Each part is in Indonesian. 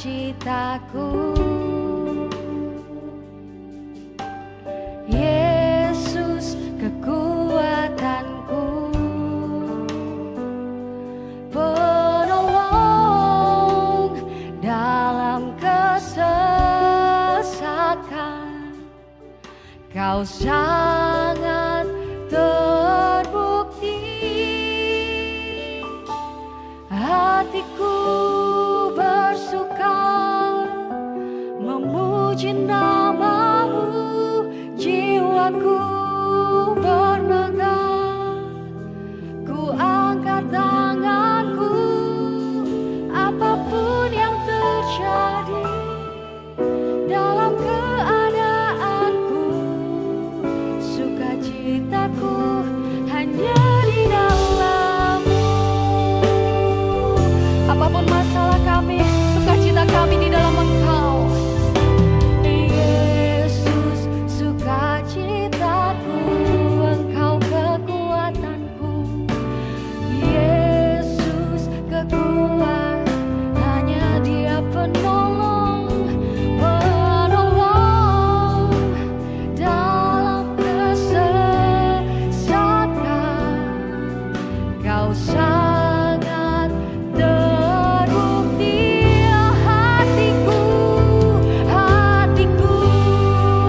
sukacitaku. Yesus kekuatanku, penolong dalam kesesakan. Kau sangat terbukti, hatiku bersuka memuji namamu, jiwaku bermegah. Ku angkat tanganku, apapun yang terjadi dalam keadaanku, sukacitaku hanya di dalam-Mu. Apapun masalah kami, sukacita kami di dalam Engkau. Yesus sukacitaku, Engkau kekuatanku. Yesus kekuatan, hanya Dia penolong, penolong dalam kesesakan. Kau sangat terbukti, hatiku, hatiku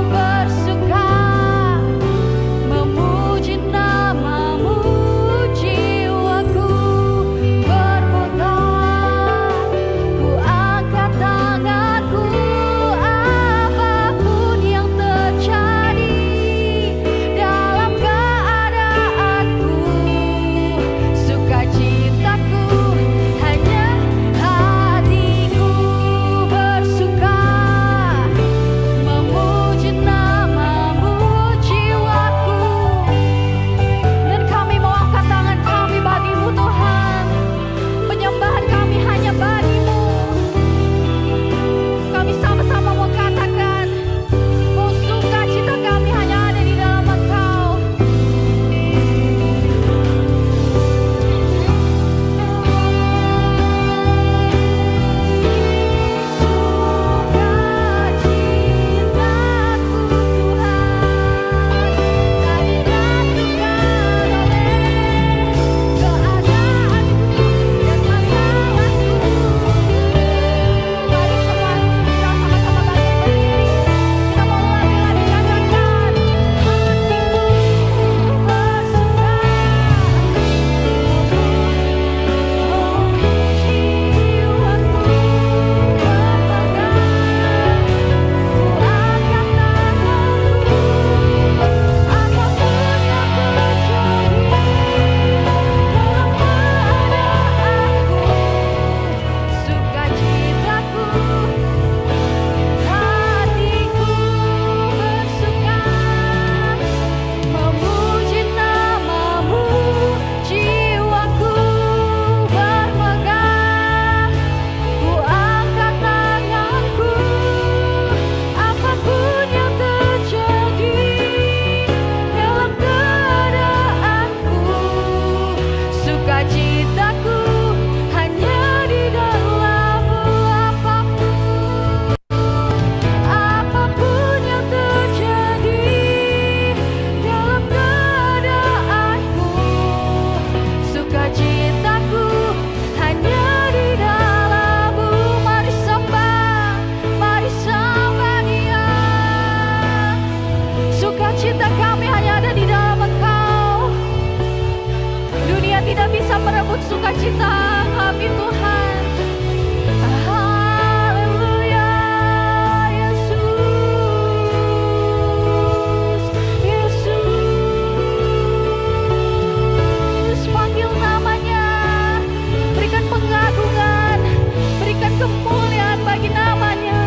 bersuka memuji namamu, jiwaku bermegah. Ku angkat tanganku, apapun yang terjadi dalam keadaanku, sukacitaku hanya hatiku bersuka memuji namamu, jiwaku. Dan kami mau angkat tangan kami bagimu Tuhan, penyembahan kami hanya bagimu. Kami sama-sama mau katakan, oh sukacita kami hanya ada di dalam Engkau. Sukacitaku Tuhan, tak ditentukan oleh keadaanku dan masalahku. Mari semua kita sama-sama bangkit berdiri. Kita mau lagi katakan, hatiku bersuka, jiwaku bermegah. Ku angkat tanganku, apapun yang terjadi dalam keadaanku, sukacitaku hatiku bersuka memuji namamu, jiwaku bermegah. Ku angkat tanganku, apapun yang terjadi dalam keadaanku, sukacitaku hanya di dalam-Mu. Apapun yang terjadi dalam keadaanku, sukacitaku hanya di dalam-Mu. Mari sembah Dia. Sukacita kami hanya ada di dalam Engkau. Dunia tidak bisa merebut sukacita kami Tuhan. Haleluya, Yesus, Yesus. Panggil namanya, berikan pengagungan, berikan kemuliaan bagi namanya.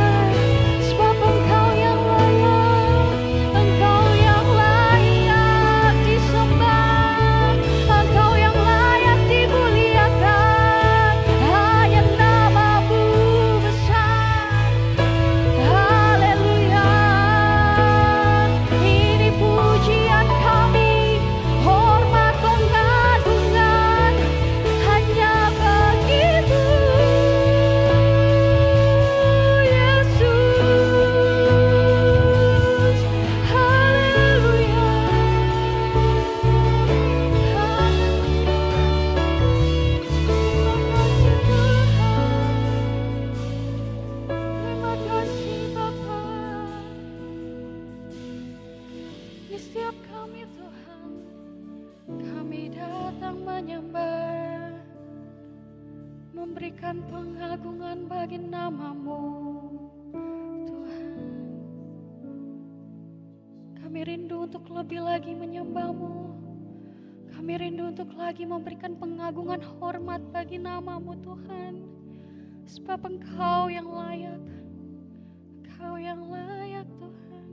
Sebab Engkau yang layak, Engkau yang layak disembah, Engkau yang layak dimuliakan. memberikan pengagungan bagi nama-Mu, Tuhan. Kami rindu untuk lebih lagi menyembah-Mu. Kami rindu untuk lagi memberikan pengagungan hormat bagi nama-Mu, Tuhan. Sebab Engkau yang layak. Engkau yang layak, Tuhan.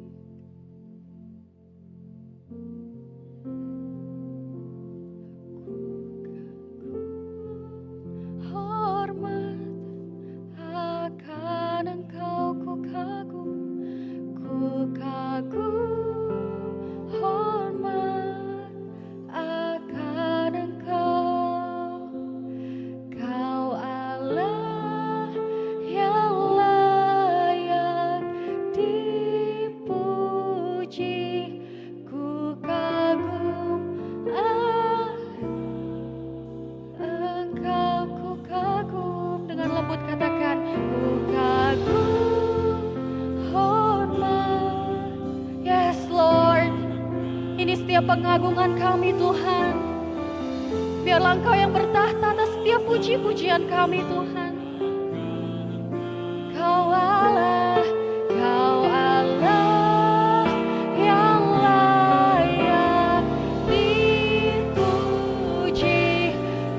Hormat akan Engkau, ku kagum, hormat akan Engkau, Kau Allah yang layak dipuji, ku kagum Engkau, ku kagum. Dengan lembut katakan, ku kagum hormat. Yes Lord, ini setiap pengagungan kami Tuhan. Biarlah Engkau yang bertahta atas setiap puji-pujian kami Tuhan. Kau Allah yang layak dipuji,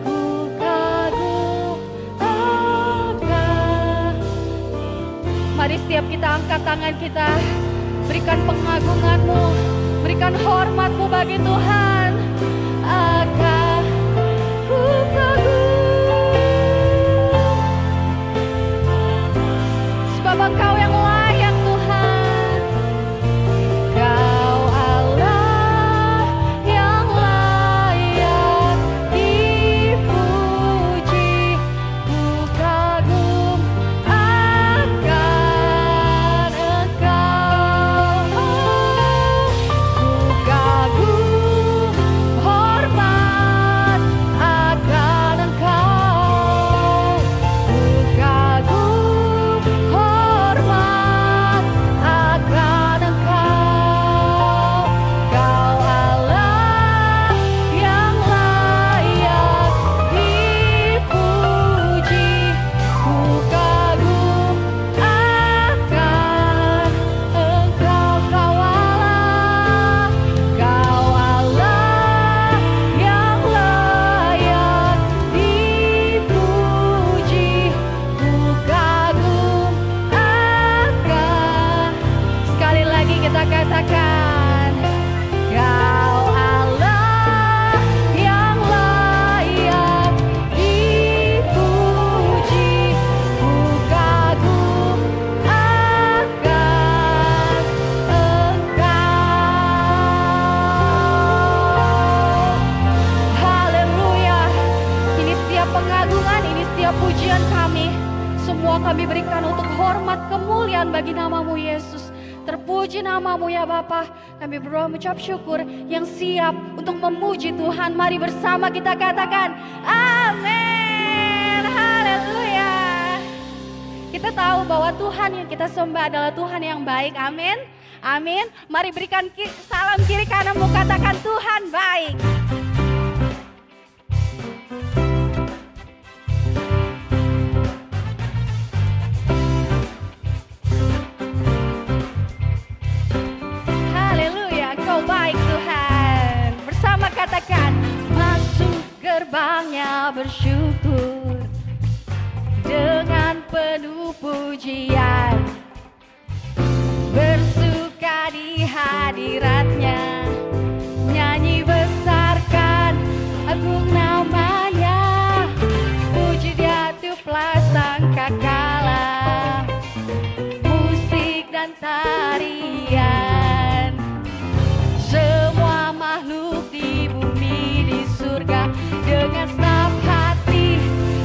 ku kagum Engkau. Mari setiap kita angkat tangan kita, berikan pengagungan-Mu, berikan hormat-Mu bagi Tuhan. Akan ku kagum, sebab Engkau yang layak Tuhan. Kau Allah yang layak dipuji, ku kagum akan Engkau. Ku kagum hormat akan Engkau. Ku kagum hormat akan Engkau. Kau Allah yang layak dipuji, ku kagum akan Engkau. Kau Allah yang layak dipuji, ku kagum akan. Sekali lagi kita katakan, Kau Allah yang layak dipuji, ku kagum akan Engkau. Haleluya. Ini setiap pengagungan, ini setiap pujian kami, semua kami berikan untuk hormat kemuliaan bagi nama-Mu Yesus. Terpuji nama-Mu ya Bapa. Kami berdoa mengucap syukur yang siap untuk memuji Tuhan. Mari bersama kita katakan amin. Haleluya. Kita tahu bahwa Tuhan yang kita sembah adalah Tuhan yang baik. Amin. Amin. Mari berikan salam kiri kananmu, katakan Tuhan baik. Haleluya, Engkau baik Tuhan. Bersama katakan, masuk gerbangnya bersyukur dengan penuh pujian, bersuka di hadiratnya, nyanyi besarkan agung namanya, puji Dia tiuplah sangkakala, musik dan tarian, semua makhluk di bumi di surga dengan senang hati.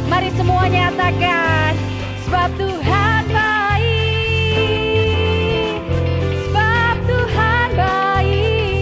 Mari semua nyatakan, sebab Tuhan baik, sebab Tuhan baik.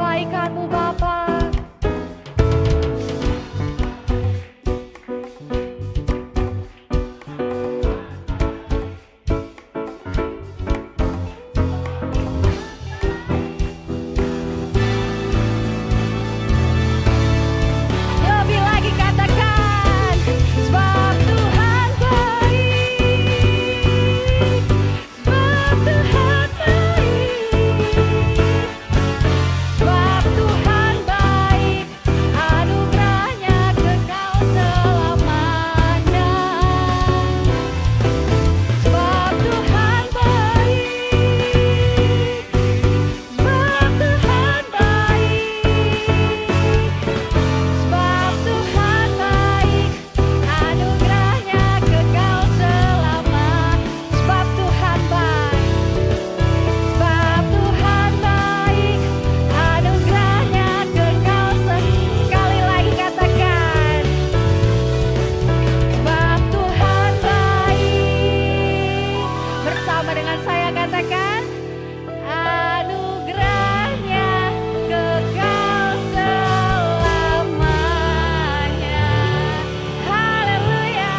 kebaikan-Mu Bapa. Lebih lagi katakan, sebab Tuhan baik, sebab Tuhan baik, sebab Tuhan baik, anugerahnya kekal selamanya. Sebab Tuhan baik, sebab Tuhan baik, sebab Tuhan baik, anugerahnya kekal selama. Sebab Tuhan baik, sebab Tuhan baik, anugerahnya kekal sekali lagi katakan, sebab Tuhan baik. Bersama dengan saya katakan, anugerahnya kekal selamanya. Haleluya.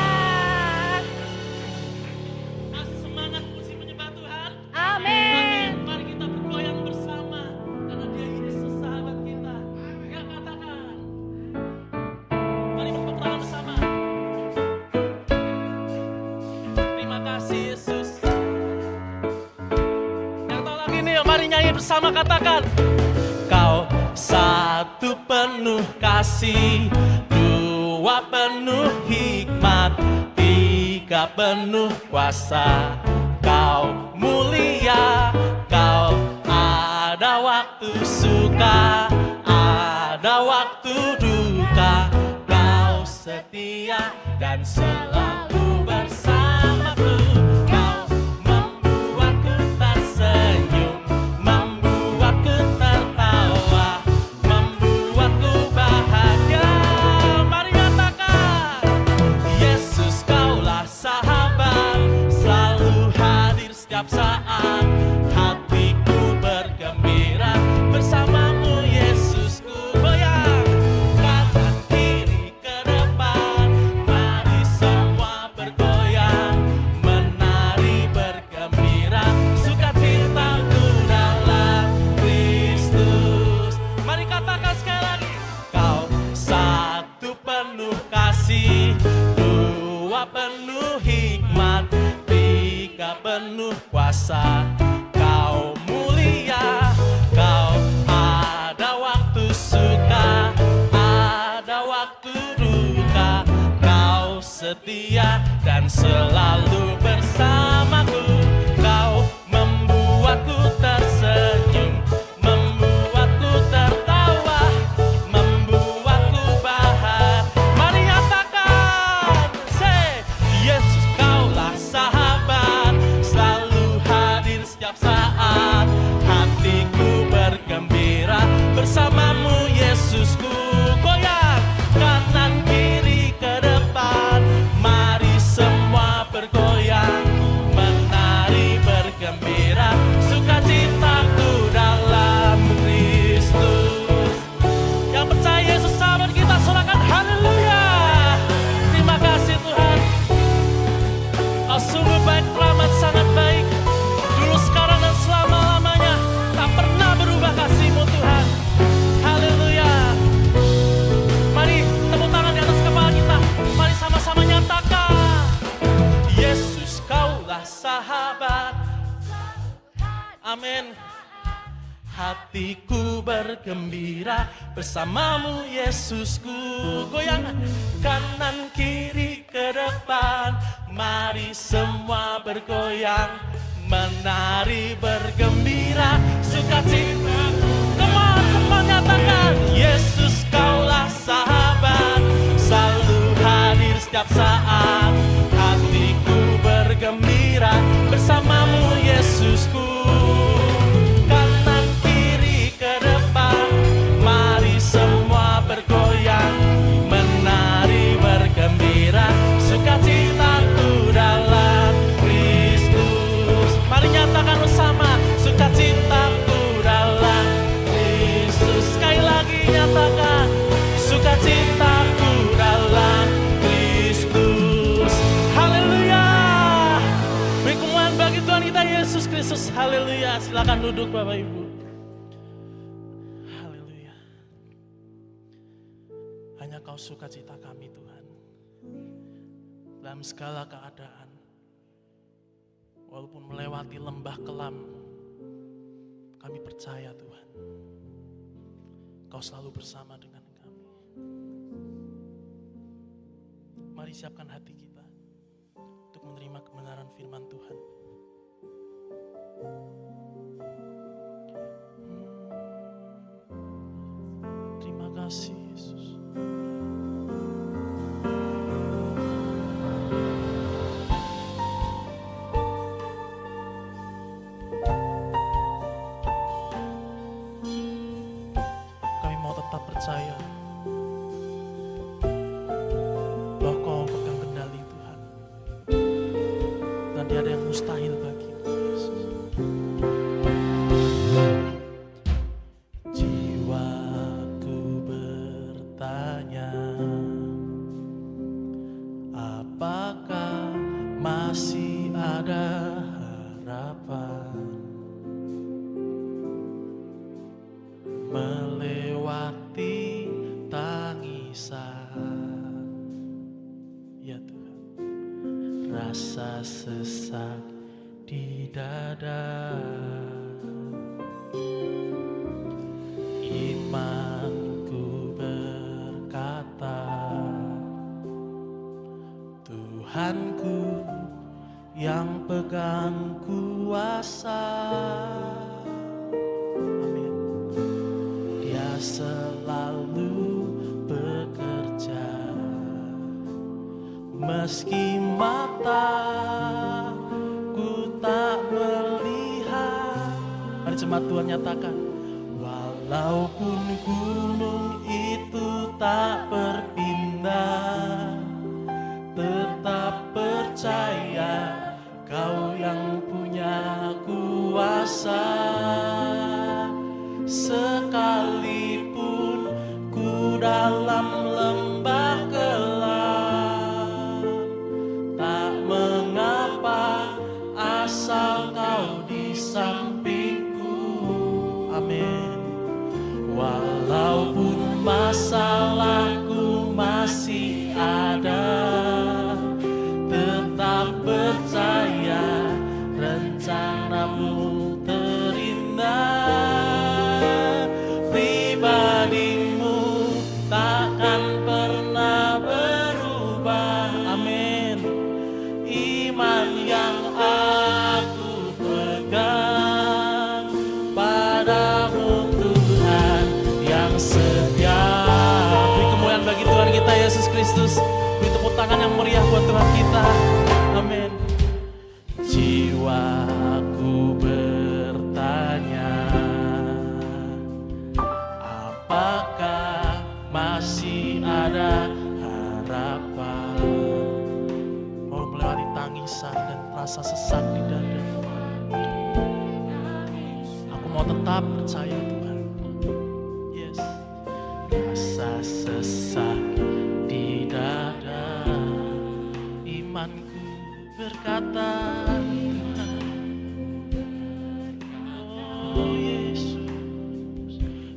Masih semangat puji menyembah Tuhan. Amin. Mari kita bergoyang bersama karena Dia Yesus sahabat kita. Ya katakan. Mari bertepuk tangan bersama. Terima kasih Yesus. Yang tahu lagi nih, mari nyanyi bersama katakan. Kau satu penuh kasih, dua penuh hikmat, tiga penuh kuasa. Kau mulia, kau ada waktu suka, ada waktu duka. Kau setia dan selalu bersamaku. Kau membuatku tersenyum, membuatku tertawa, membuatku bahagia. Mari katakan, Yesus kaulah sahabat, selalu hadir setiap saat. Hatiku bergembira bersamamu Yesusku. Goyang kanan kiri ke depan, mari semua bergoyang, menari bergembira, sukacitaku dalam Kristus. Mari katakan sekali lagi. Kau satu penuh kasih, dua penuh hikmat, tiga penuh kuasa. Kau mulia, kau ada waktu suka, ada waktu duka. Kau setia dan selalu bersamaku. Kau membuatku tersenyum, membuatku tertawa, membuatku bahagia. Mari nyatakan, say, Yesus kaulah sahabat, selalu hadir setiap saat. Hatiku bergembira bersamamu Yesusku. Goyang kanan kiri ke depan, mari semua bergoyang, menari bergembira, sukacitaku dalam Kristus. Yang percaya Yesus sahabat kita, sorakan haleluya. Terima kasih Tuhan, Kau sungguh baik, amat sangat baik, dulu sekarang dan selama-lamanya. Tak pernah berubah kasih-Mu Tuhan. Haleluya. Mari tepuk tangan di atas kepala kita, mari sama-sama nyatakan, Yesus kaulah sahabat. Amin. Hatiku bergembira bersamamu Yesusku. Goyang kanan kiri ke depan, mari semua bergoyang, menari bergembira, sukacita. Come on, nyatakan, Yesus kaulah sahabat, selalu hadir setiap saat. Hatiku bergembira bersamamu Yesusku. Kanan kiri ke depan, mari semua bergoyang, menari bergembira, sukacitaku dalam Kristus. Mari nyatakan bersama, sukacitaku dalam Kristus. Silakan duduk Bapak Ibu. Haleluya. Hanya Kau sukacita kami Tuhan. Dalam segala keadaan. Walaupun melewati lembah kelam, kami percaya Tuhan, Kau selalu bersama dengan kami. Mari siapkan hati kita untuk menerima kebenaran firman Tuhan. Terima kasih Yesus. Kami mau tetap percaya bahwa Kau pegang kendali Tuhan, dan tiada yang mustahil bagimu Yesus. Jiwaku bertanya, apakah masih ada harapan melewati tangisan? Ya Tuhan, rasa sesak di dada, imanku berkata, Tuhanku yang pegang kuasa. Amin. Dia selalu bekerja, meski mataku tak melihat. Mari jemaat Tuhan nyatakan, walaupun gunung itu tak berpindah, tetap percaya Kau yang punya kuasa. Sekalipun ku dalam lembah gelap, tak mengapa asal Kau di sampingku. Amin. Walaupun masalahku masih ada, tetap percaya rencanamu terindah. Pribadimu takkan pernah berubah. Amin. Iman yang aku pegang padamu Tuhan yang setia. Beri kemuliaan bagi Tuhan kita Yesus Kristus. Beri tepuk tangan yang meriah buat Tuhan kita. Amin. Jiwaku bertanya, apakah masih ada harapan? Mau melewati tangisan dan rasa sesak di dada, aku mau tetap percaya Tuhan. Yes. Rasa sesak di dada, imanku berkata, oh Yesus,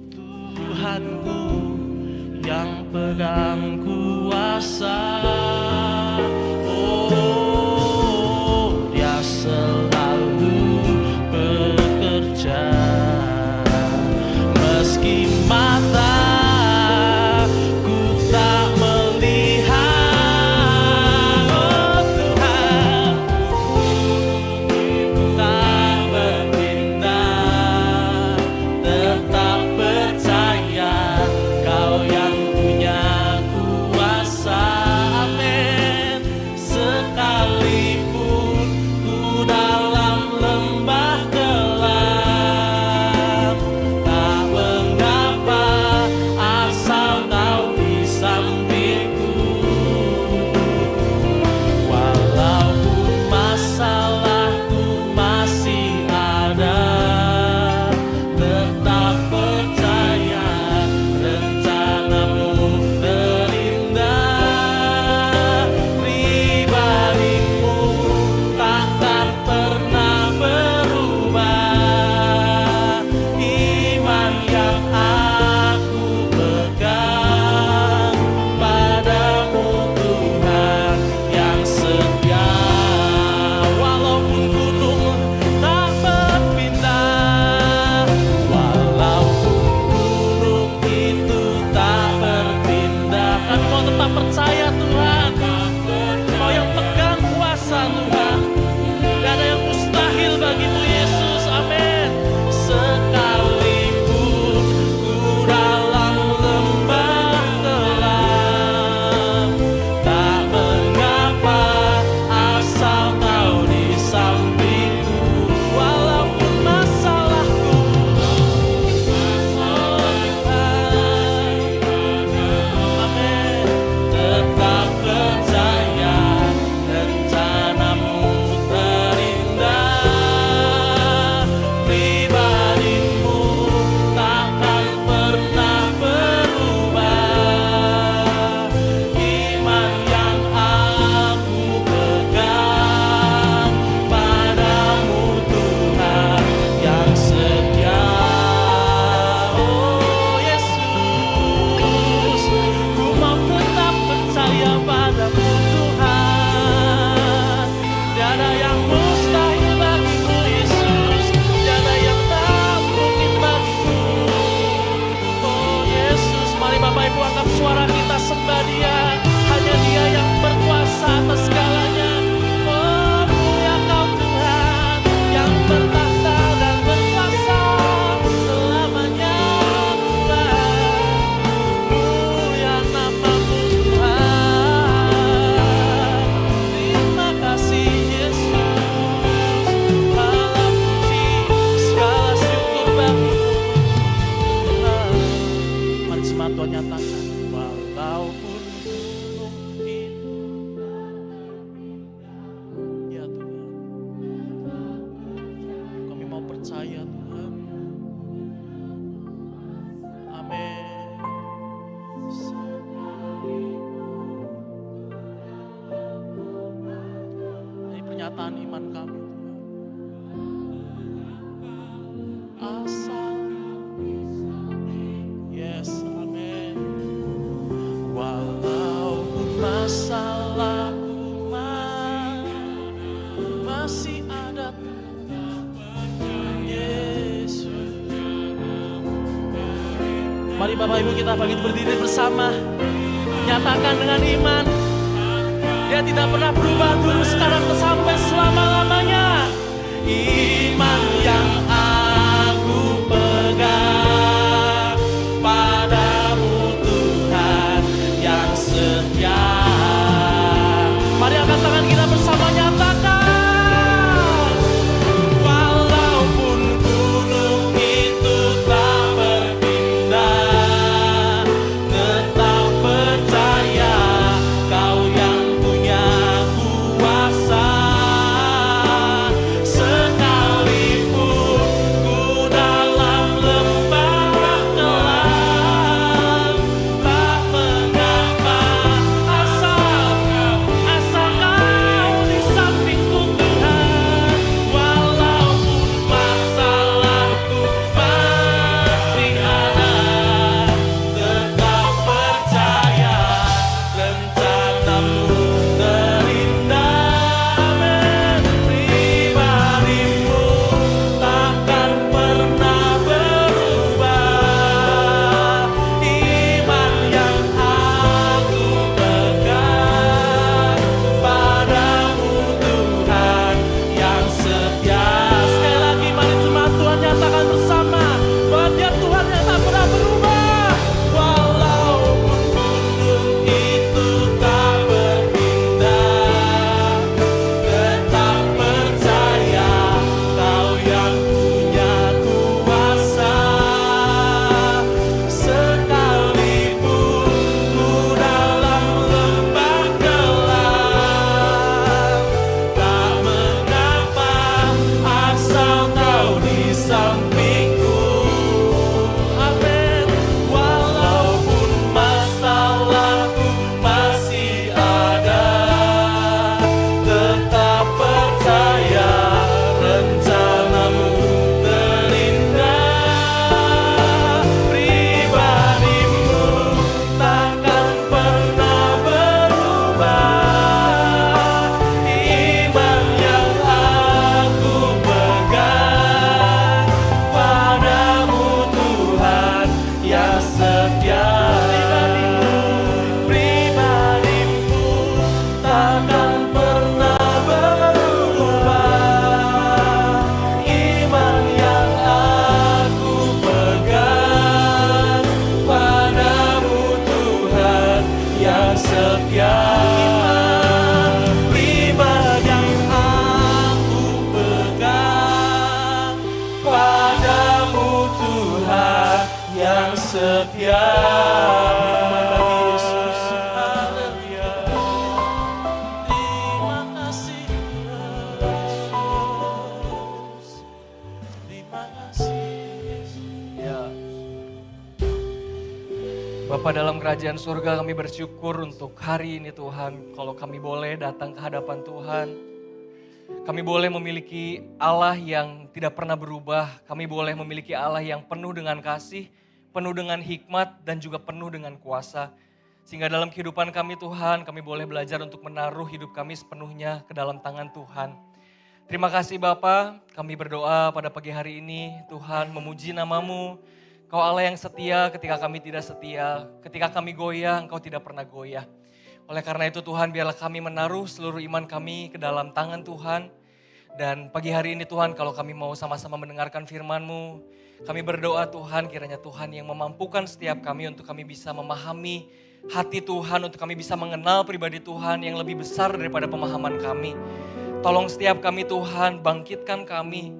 Tuhanku yang pegang kuasa. Oh, Dia selalu bekerja, meski mataku tak melihat. Oh Tuhan, tak berpindah, tetap percaya Kau yang punya kuasa. hanya Dia yang berkuasa atas segalanya. Oh, mulia Kau Tuhan yang bertahta dan berkuasa selamanya. Tuhan, mulia nama-Mu Tuhan. Terima kasih Yesus, segala puji, segala syukur bagi-Mu Tuhan. Mari semua Tuhan nyatakan, walaupun gunung itu, ya Tuhan, kami mau percaya Tuhan. Amin. Ini pernyataan iman kami Tuhan. Asal, yes, amin. Walaupun masalahku masih ada Tuhan Yesus. Mari Bapak Ibu kita bangkit berdiri bersama. Nyatakan dengan iman. Dia tidak pernah berubah dulu, sekarang sampai selama-lamanya. Iman yang aku pegang padamu Tuhan yang setia. Mari angkat tangan kita bersama nyatakan. Walaupun gunung itu tak berpindah, tetap percaya Kau yang punya kuasa. Sekalipun ku dalam lembah gelap, tak mengapa, asal Kau di sampingku Tuhan. Walaupun masalahku masih ada, tetap percaya rencana-Mu terindah. Amin. Pribadi-Mu takkan pernah berubah. Iman yang aku pegang padamu Tuhan yang setia. Sekali lagi mari jemaat Tuhan nyatakan bersama bahwa Dia Tuhan yang tak pernah berubah. Walaupun gunung itu tak berpindah, tetap percaya Kau yang punya kuasa. Sekalipun ku dalam lembah gelap, tak mengapa, asal Kau di sampingku. Amin. Walaupun masalahku masih ada, tetap percaya rencana-Mu terindah. Pribadi-Mu takkan pernah berubah. Iman yang aku pegang padamu Tuhan yang setia. Pribadi-Mu takkan pernah berubah. Iman yang aku pegang padamu Tuhan yang setia. Pribadi yang aku pegang padamu Tuhan yang setia. Bagi Yesus, haleluya. Terima kasih Yesus. Terima kasih Yesus. Ya. Bapa dalam kerajaan surga, kami bersyukur untuk hari ini Tuhan. Kalau kami boleh datang ke hadapan Tuhan, kami boleh memiliki Allah yang tidak pernah berubah. Kami boleh memiliki Allah yang penuh dengan kasih, penuh dengan hikmat, dan juga penuh dengan kuasa. Sehingga dalam kehidupan kami Tuhan, kami boleh belajar untuk menaruh hidup kami sepenuhnya ke dalam tangan Tuhan. Terima kasih Bapa, kami berdoa pada pagi hari ini Tuhan memuji nama-Mu. Engkau Allah yang setia ketika kami tidak setia. Ketika kami goyah, Engkau tidak pernah goyah. Oleh karena itu Tuhan, biarlah kami menaruh seluruh iman kami ke dalam tangan Tuhan. Dan pagi hari ini Tuhan, kalau kami mau sama-sama mendengarkan firman-Mu, kami berdoa Tuhan, kiranya Tuhan yang memampukan setiap kami untuk kami bisa memahami hati Tuhan, untuk kami bisa mengenal pribadi Tuhan yang lebih besar daripada pemahaman kami. Tolong setiap kami Tuhan, bangkitkan kami.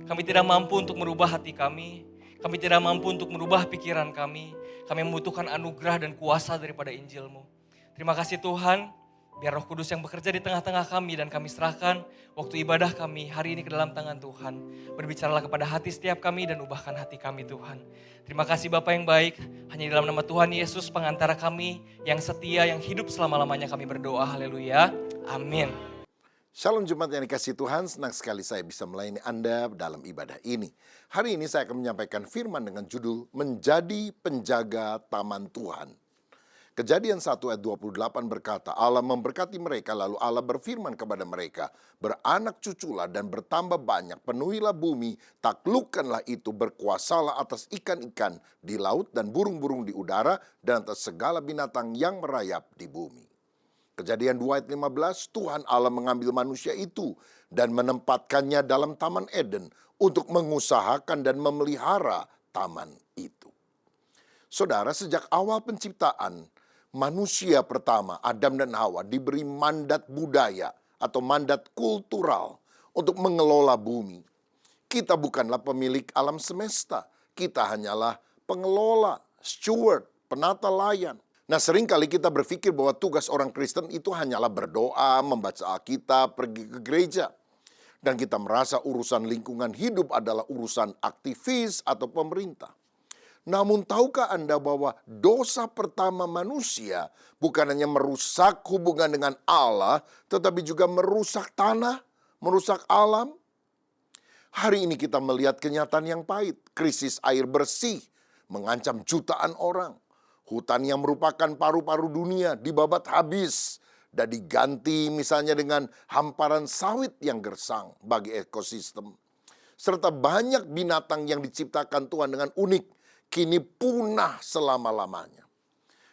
Kami tidak mampu untuk merubah hati kami. Kami tidak mampu untuk merubah pikiran kami. Kami membutuhkan anugerah dan kuasa daripada Injil-Mu. Terima kasih Tuhan, biar Roh Kudus yang bekerja di tengah-tengah kami dan kami serahkan waktu ibadah kami hari ini ke dalam tangan Tuhan. Berbicaralah kepada hati setiap kami dan ubahkan hati kami Tuhan. Terima kasih Bapa yang baik, hanya di dalam nama Tuhan Yesus pengantara kami yang setia, yang hidup selama-lamanya kami berdoa. Haleluya. Amin. Shalom Jemaat yang dikasihi Tuhan, senang sekali saya bisa melayani Anda dalam ibadah ini. Hari ini saya akan menyampaikan firman dengan judul Menjadi Penjaga Taman Tuhan. Kejadian 1 ayat 28 berkata, Allah memberkati mereka, lalu Allah berfirman kepada mereka, beranak cuculah dan bertambah banyak, penuhilah bumi, taklukkanlah itu, berkuasalah atas ikan-ikan di laut dan burung-burung di udara, dan atas segala binatang yang merayap di bumi. Kejadian 2 ayat 15, Tuhan Allah mengambil manusia itu dan menempatkannya dalam Taman Eden untuk mengusahakan dan memelihara taman itu. Saudara, sejak awal penciptaan, manusia pertama, Adam dan Hawa, diberi mandat budaya atau mandat kultural untuk mengelola bumi. Kita bukanlah pemilik alam semesta, kita hanyalah pengelola, steward, penata layan. Nah, seringkali kita berpikir bahwa tugas orang Kristen itu hanyalah berdoa, membaca Alkitab, pergi ke gereja. Dan kita merasa urusan lingkungan hidup adalah urusan aktivis atau pemerintah. Namun tahukah Anda bahwa dosa pertama manusia bukan hanya merusak hubungan dengan Allah, tetapi juga merusak tanah, merusak alam? Hari ini kita melihat kenyataan yang pahit, krisis air bersih mengancam jutaan orang. Hutan yang merupakan paru-paru dunia dibabat habis dan diganti misalnya dengan hamparan sawit yang gersang bagi ekosistem. Serta banyak binatang yang diciptakan Tuhan dengan unik, kini punah selama-lamanya.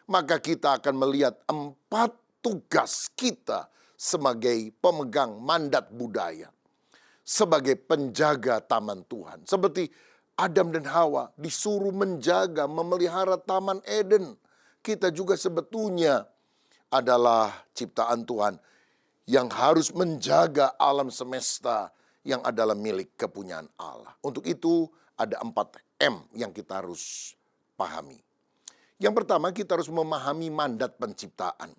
Maka kita akan melihat 4 tugas kita sebagai pemegang mandat budaya. Sebagai penjaga taman Tuhan. Seperti Adam dan Hawa disuruh menjaga, memelihara Taman Eden. Kita juga sebetulnya adalah ciptaan Tuhan yang harus menjaga alam semesta yang adalah milik kepunyaan Allah. Untuk itu ada 4M yang kita harus pahami. Yang pertama, kita harus memahami mandat penciptaan.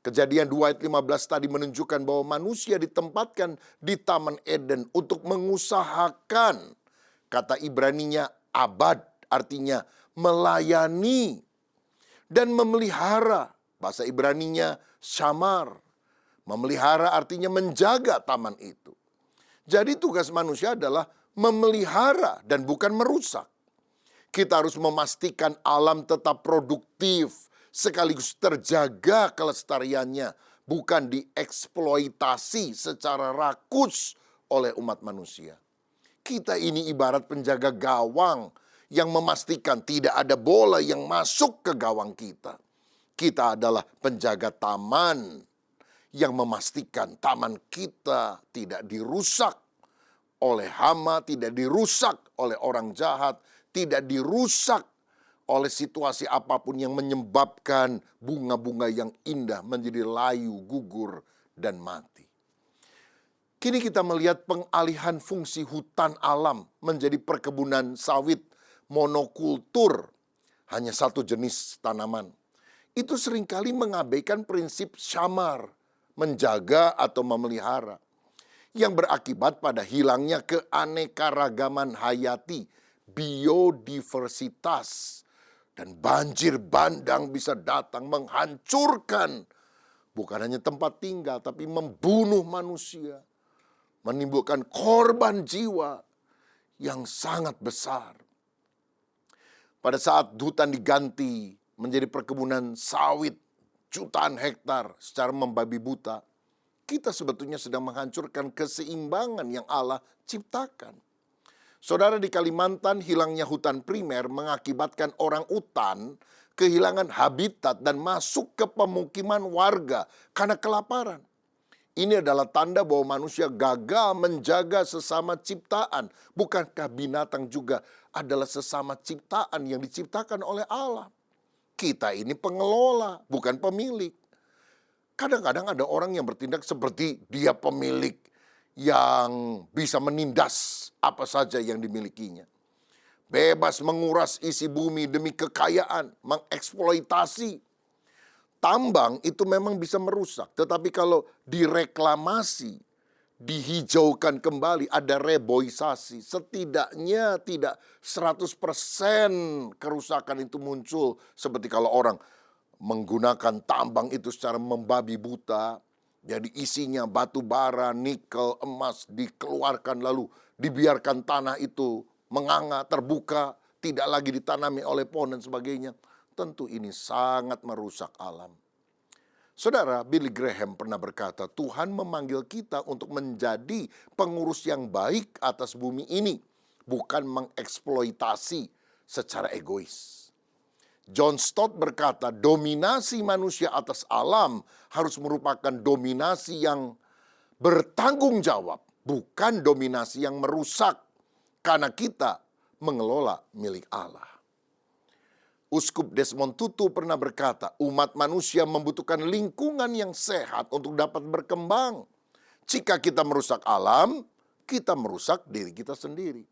Kejadian 2 ayat 15 tadi menunjukkan bahwa manusia ditempatkan di Taman Eden untuk mengusahakan. Kata Ibraninya abad, artinya melayani dan memelihara. Bahasa Ibraninya shamar. Memelihara artinya menjaga taman itu. Jadi tugas manusia adalah memelihara dan bukan merusak. Kita harus memastikan alam tetap produktif, sekaligus terjaga kelestariannya, bukan dieksploitasi secara rakus oleh umat manusia. Kita ini ibarat penjaga gawang yang memastikan tidak ada bola yang masuk ke gawang kita. Kita adalah penjaga taman yang memastikan taman kita tidak dirusak oleh hama, tidak dirusak oleh orang jahat, tidak dirusak oleh situasi apapun yang menyebabkan bunga-bunga yang indah menjadi layu, gugur, dan mati. Kini kita melihat pengalihan fungsi hutan alam menjadi perkebunan sawit monokultur, hanya satu jenis tanaman. Itu seringkali mengabaikan prinsip syamar, menjaga atau memelihara, yang berakibat pada hilangnya keanekaragaman hayati, biodiversitas, dan banjir bandang bisa datang menghancurkan bukan hanya tempat tinggal, tapi membunuh manusia, menimbulkan korban jiwa yang sangat besar. Pada saat hutan diganti menjadi perkebunan sawit jutaan hektar secara membabi buta, kita sebetulnya sedang menghancurkan keseimbangan yang Allah ciptakan. Saudara, di Kalimantan hilangnya hutan primer mengakibatkan orang utan kehilangan habitat dan masuk ke pemukiman warga karena kelaparan. Ini adalah tanda bahwa manusia gagal menjaga sesama ciptaan. Bukankah binatang juga adalah sesama ciptaan yang diciptakan oleh Allah? Kita ini pengelola, bukan pemilik. Kadang-kadang ada orang yang bertindak seperti dia pemilik yang bisa menindas apa saja yang dimilikinya. Bebas menguras isi bumi demi kekayaan, mengeksploitasi. Tambang itu memang bisa merusak, tetapi kalau direklamasi, dihijaukan kembali, ada reboisasi, setidaknya tidak 100% kerusakan itu muncul. Seperti kalau orang menggunakan tambang itu secara membabi buta, jadi isinya batu bara, nikel, emas dikeluarkan lalu dibiarkan tanah itu menganga, terbuka, tidak lagi ditanami oleh pohon dan sebagainya. Tentu ini sangat merusak alam. Saudara, Billy Graham pernah berkata, Tuhan memanggil kita untuk menjadi pengurus yang baik atas bumi ini, bukan mengeksploitasi secara egois. John Stott berkata, dominasi manusia atas alam harus merupakan dominasi yang bertanggung jawab, bukan dominasi yang merusak, karena kita mengelola milik Allah. Uskup Desmond Tutu pernah berkata, umat manusia membutuhkan lingkungan yang sehat untuk dapat berkembang. Jika kita merusak alam, kita merusak diri kita sendiri.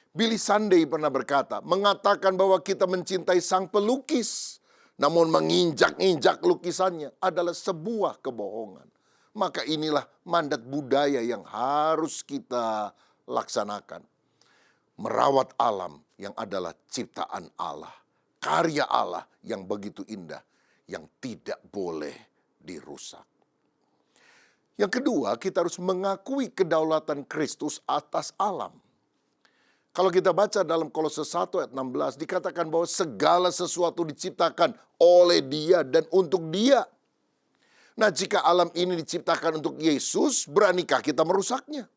Billy Sunday pernah berkata, mengatakan bahwa kita mencintai sang pelukis, namun menginjak-injak lukisannya adalah sebuah kebohongan. Maka inilah mandat budaya yang harus kita laksanakan. Merawat alam yang adalah ciptaan Allah. Karya Allah yang begitu indah, yang tidak boleh dirusak. Yang kedua, kita harus mengakui kedaulatan Kristus atas alam. Kalau kita baca dalam Kolose 1 ayat 16, dikatakan bahwa segala sesuatu diciptakan oleh Dia dan untuk Dia. Nah, jika alam ini diciptakan untuk Yesus, beranikah kita merusaknya?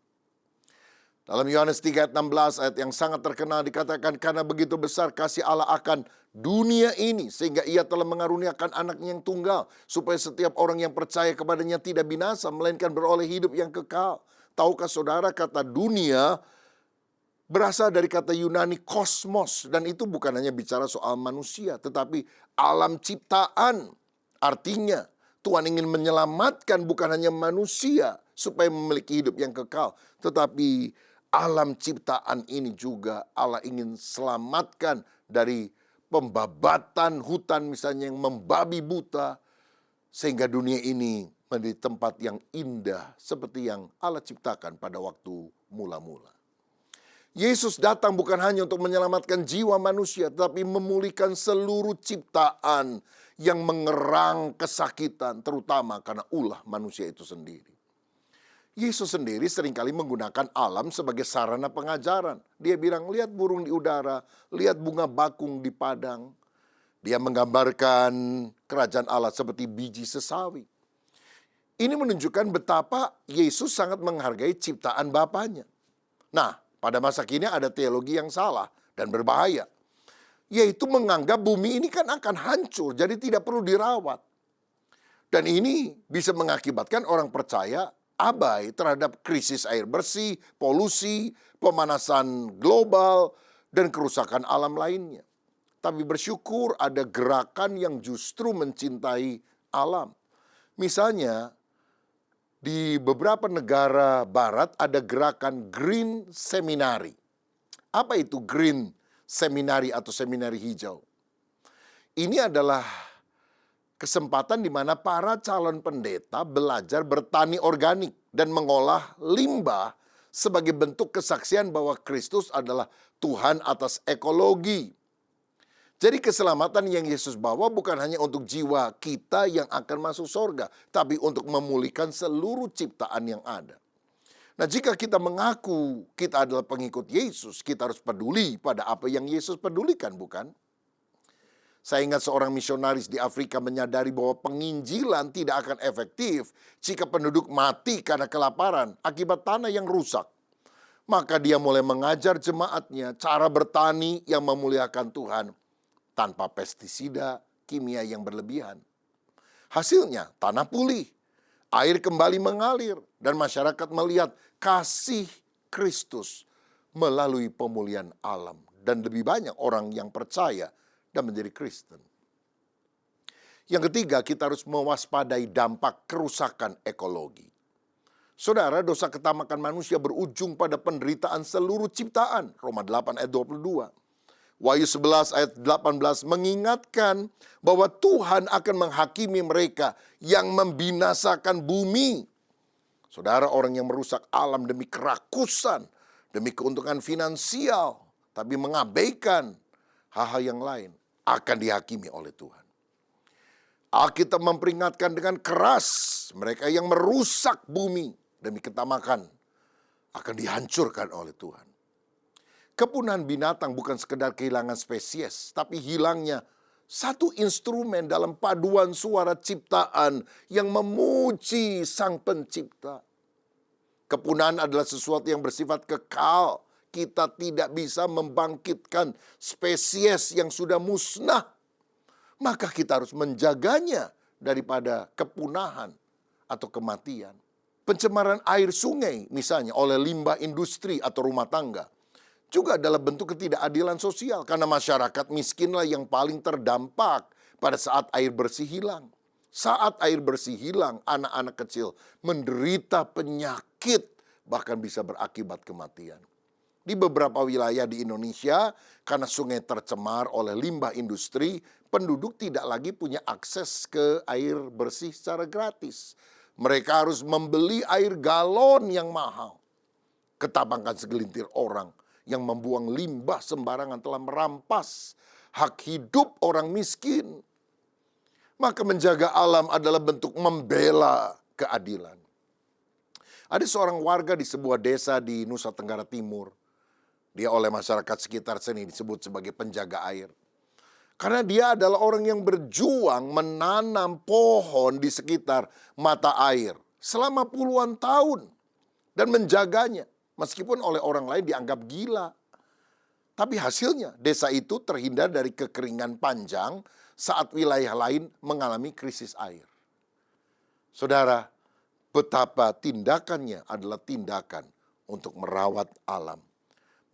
Dalam Yohanes 3 ayat 16 ayat yang sangat terkenal dikatakan, karena begitu besar kasih Allah akan dunia ini, sehingga ia telah mengaruniakan anaknya yang tunggal, supaya setiap orang yang percaya kepadanya tidak binasa, melainkan beroleh hidup yang kekal. Tahukah saudara, kata dunia berasal dari kata Yunani kosmos, dan itu bukan hanya bicara soal manusia, tetapi alam ciptaan. Artinya Tuhan ingin menyelamatkan bukan hanya manusia supaya memiliki hidup yang kekal, tetapi alam ciptaan ini juga Allah ingin selamatkan dari pembabatan hutan misalnya yang membabi buta, sehingga dunia ini menjadi tempat yang indah seperti yang Allah ciptakan pada waktu mula-mula. Yesus datang bukan hanya untuk menyelamatkan jiwa manusia, tetapi memulihkan seluruh ciptaan yang mengerang kesakitan, terutama karena ulah manusia itu sendiri. Yesus sendiri seringkali menggunakan alam sebagai sarana pengajaran. Dia bilang, lihat burung di udara, lihat bunga bakung di padang. Dia menggambarkan kerajaan Allah seperti biji sesawi. Ini menunjukkan betapa Yesus sangat menghargai ciptaan Bapanya. Nah, pada masa kini ada teologi yang salah dan berbahaya, yaitu menganggap bumi ini kan akan hancur, jadi tidak perlu dirawat. Dan ini bisa mengakibatkan orang percaya abai terhadap krisis air bersih, polusi, pemanasan global, dan kerusakan alam lainnya. Tapi bersyukur ada gerakan yang justru mencintai alam. Misalnya, di beberapa negara barat ada gerakan Green Seminary. Apa itu Green Seminary atau seminari hijau? Ini adalah kesempatan di mana para calon pendeta belajar bertani organik dan mengolah limbah sebagai bentuk kesaksian bahwa Kristus adalah Tuhan atas ekologi. Jadi keselamatan yang Yesus bawa bukan hanya untuk jiwa kita yang akan masuk surga, tapi untuk memulihkan seluruh ciptaan yang ada. Nah, jika kita mengaku kita adalah pengikut Yesus, kita harus peduli pada apa yang Yesus pedulikan, bukan? Saya ingat seorang misionaris di Afrika menyadari bahwa penginjilan tidak akan efektif jika penduduk mati karena kelaparan akibat tanah yang rusak. Maka dia mulai mengajar jemaatnya cara bertani yang memuliakan Tuhan tanpa pestisida, kimia yang berlebihan. Hasilnya tanah pulih, air kembali mengalir, dan masyarakat melihat kasih Kristus melalui pemulihan alam. Dan lebih banyak orang yang percaya dan menjadi Kristen. Yang ketiga, kita harus mewaspadai dampak kerusakan ekologi. Saudara, dosa ketamakan manusia berujung pada penderitaan seluruh ciptaan. Roma 8 ayat 22. Wahyu 11 ayat 18 mengingatkan bahwa Tuhan akan menghakimi mereka yang membinasakan bumi. Saudara, orang yang merusak alam demi kerakusan, demi keuntungan finansial, tapi mengabaikan hal-hal yang lain, akan dihakimi oleh Tuhan. Alkitab memperingatkan dengan keras mereka yang merusak bumi demi ketamakan akan dihancurkan oleh Tuhan. Kepunahan binatang bukan sekedar kehilangan spesies, tapi hilangnya satu instrumen dalam paduan suara ciptaan yang memuji Sang Pencipta. Kepunahan adalah sesuatu yang bersifat kekal. Kita tidak bisa membangkitkan spesies yang sudah musnah. Maka kita harus menjaganya daripada kepunahan atau kematian. Pencemaran air sungai misalnya oleh limbah industri atau rumah tangga juga adalah bentuk ketidakadilan sosial karena masyarakat miskinlah yang paling terdampak pada saat air bersih hilang. Saat air bersih hilang, anak-anak kecil menderita penyakit bahkan bisa berakibat kematian. Di beberapa wilayah di Indonesia, karena sungai tercemar oleh limbah industri, penduduk tidak lagi punya akses ke air bersih secara gratis. Mereka harus membeli air galon yang mahal. Ketamakan segelintir orang yang membuang limbah sembarangan telah merampas hak hidup orang miskin. Maka menjaga alam adalah bentuk membela keadilan. Ada seorang warga di sebuah desa di Nusa Tenggara Timur. Dia oleh masyarakat sekitar sini disebut sebagai penjaga air. Karena dia adalah orang yang berjuang menanam pohon di sekitar mata air selama puluhan tahun. Dan menjaganya meskipun oleh orang lain dianggap gila. Tapi hasilnya desa itu terhindar dari kekeringan panjang saat wilayah lain mengalami krisis air. Saudara, betapa tindakannya adalah tindakan untuk merawat alam.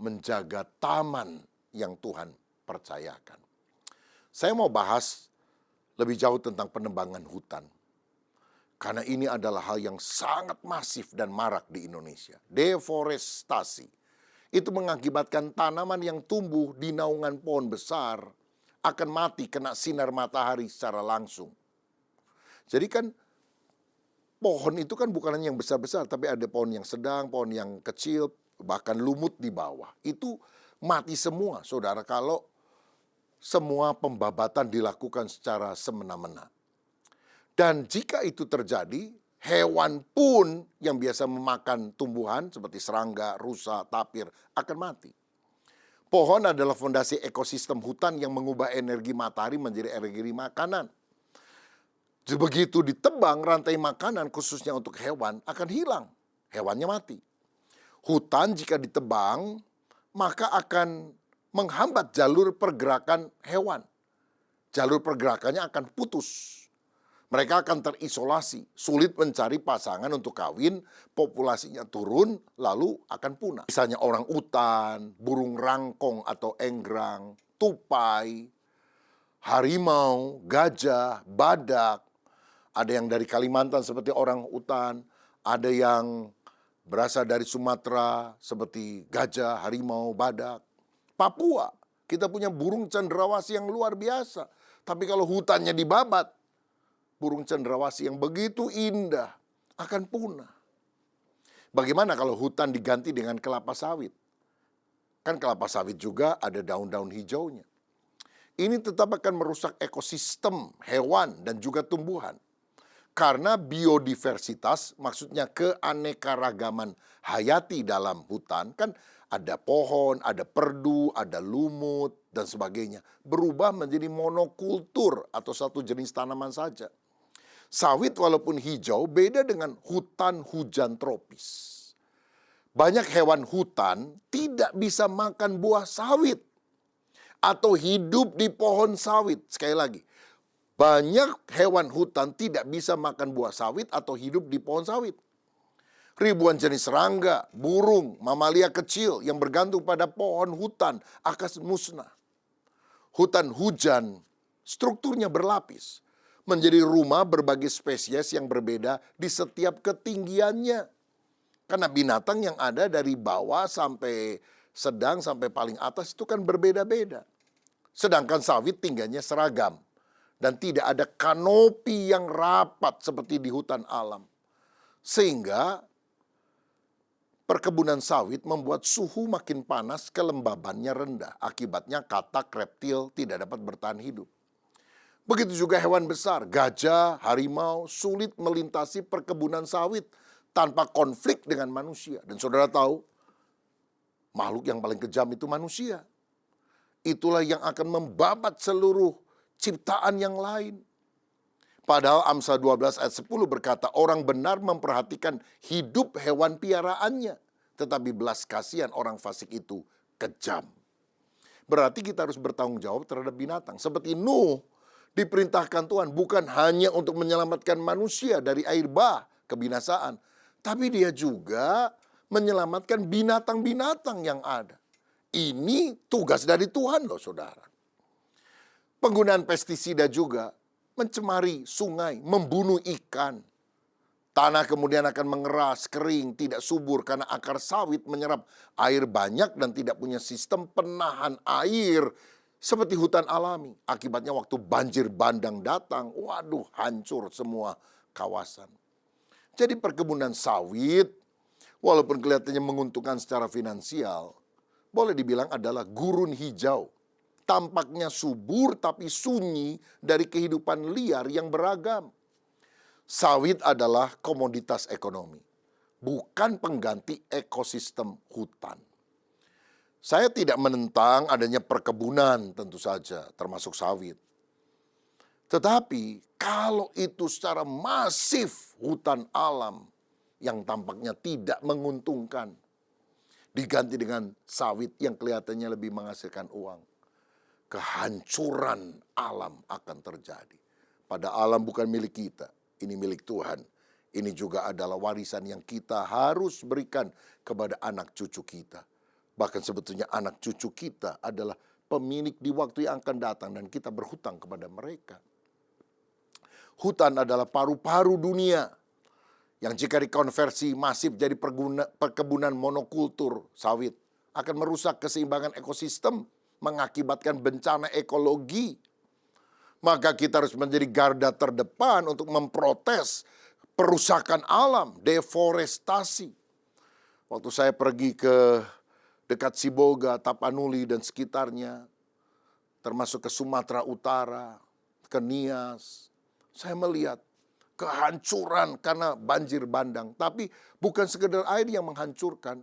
Menjaga taman yang Tuhan percayakan. Saya mau bahas lebih jauh tentang penebangan hutan. Karena ini adalah hal yang sangat masif dan marak di Indonesia. Deforestasi. Itu mengakibatkan tanaman yang tumbuh di naungan pohon besar akan mati kena sinar matahari secara langsung. Jadi kan pohon itu kan bukan hanya yang besar-besar, tapi ada pohon yang sedang, pohon yang kecil, bahkan lumut di bawah. Itu mati semua, saudara, kalau semua pembabatan dilakukan secara semena-mena. Dan jika itu terjadi, hewan pun yang biasa memakan tumbuhan seperti serangga, rusa, tapir akan mati. Pohon adalah fondasi ekosistem hutan yang mengubah energi matahari menjadi energi makanan. Begitu ditebang, rantai makanan khususnya untuk hewan akan hilang. Hewannya mati. Hutan jika ditebang, maka akan menghambat jalur pergerakan hewan. Jalur pergerakannya akan putus. Mereka akan terisolasi, sulit mencari pasangan untuk kawin, populasinya turun, lalu akan punah. Misalnya orang utan, burung rangkong atau enggrang, tupai, harimau, gajah, badak. Ada yang dari Kalimantan seperti orang utan, ada yang berasal dari Sumatera seperti gajah, harimau, badak. Papua, kita punya burung cendrawasih yang luar biasa. Tapi kalau hutannya dibabat, burung cendrawasih yang begitu indah akan punah. Bagaimana kalau hutan diganti dengan kelapa sawit? Kan kelapa sawit juga ada daun-daun hijaunya. Ini tetap akan merusak ekosistem hewan dan juga tumbuhan. Karena biodiversitas, maksudnya keanekaragaman hayati dalam hutan, kan ada pohon, ada perdu, ada lumut, dan sebagainya. Berubah menjadi monokultur atau satu jenis tanaman saja. Sawit walaupun hijau beda dengan hutan hujan tropis. banyak hewan hutan tidak bisa makan buah sawit atau hidup di pohon sawit. Sekali lagi, banyak hewan hutan tidak bisa makan buah sawit atau hidup di pohon sawit. Ribuan jenis serangga, burung, mamalia kecil yang bergantung pada pohon hutan akan musnah. Hutan hujan strukturnya berlapis, menjadi rumah berbagai spesies yang berbeda di setiap ketinggiannya. Karena binatang yang ada dari bawah sampai sedang sampai paling atas itu kan berbeda-beda. Sedangkan sawit tingginya seragam dan tidak ada kanopi yang rapat seperti di hutan alam. Sehingga perkebunan sawit membuat suhu makin panas, kelembabannya rendah. Akibatnya katak reptil tidak dapat bertahan hidup. Begitu juga hewan besar, gajah, harimau sulit melintasi perkebunan sawit tanpa konflik dengan manusia. Dan saudara tahu, makhluk yang paling kejam itu manusia. Itulah yang akan membabat seluruh ciptaan yang lain. Padahal Amsal 12 ayat 10 berkata, orang benar memperhatikan hidup hewan piaraannya, tetapi belas kasihan orang fasik itu kejam. Berarti kita harus bertanggung jawab terhadap binatang. Seperti Nuh diperintahkan Tuhan bukan hanya untuk menyelamatkan manusia dari air bah, kebinasaan, tapi dia juga menyelamatkan binatang-binatang yang ada. Ini tugas dari Tuhan loh saudara. Penggunaan pestisida juga mencemari sungai, membunuh ikan. Tanah kemudian akan mengeras, kering, tidak subur karena akar sawit menyerap air banyak dan tidak punya sistem penahan air seperti hutan alami. Akibatnya waktu banjir bandang datang, waduh hancur semua kawasan. Jadi perkebunan sawit, walaupun kelihatannya menguntungkan secara finansial, boleh dibilang adalah gurun hijau. Tampaknya subur tapi sunyi dari kehidupan liar yang beragam. Sawit adalah komoditas ekonomi, bukan pengganti ekosistem hutan. Saya tidak menentang adanya perkebunan tentu saja, termasuk sawit. Tetapi kalau itu secara masif hutan alam yang tampaknya tidak menguntungkan, diganti dengan sawit yang kelihatannya lebih menghasilkan uang, kehancuran alam akan terjadi. Pada alam bukan milik kita, ini milik Tuhan. Ini juga adalah warisan yang kita harus berikan kepada anak cucu kita. Bahkan sebetulnya anak cucu kita adalah pemilik di waktu yang akan datang dan kita berhutang kepada mereka. Hutan adalah paru-paru dunia yang jika dikonversi masif jadi perkebunan monokultur sawit akan merusak keseimbangan ekosistem, mengakibatkan bencana ekologi. Maka kita harus menjadi garda terdepan untuk memprotes perusakan alam, deforestasi. Waktu saya pergi ke dekat Sibolga, Tapanuli dan sekitarnya, termasuk ke Sumatera Utara, ke Nias, saya melihat kehancuran karena banjir bandang. Tapi bukan sekedar air yang menghancurkan,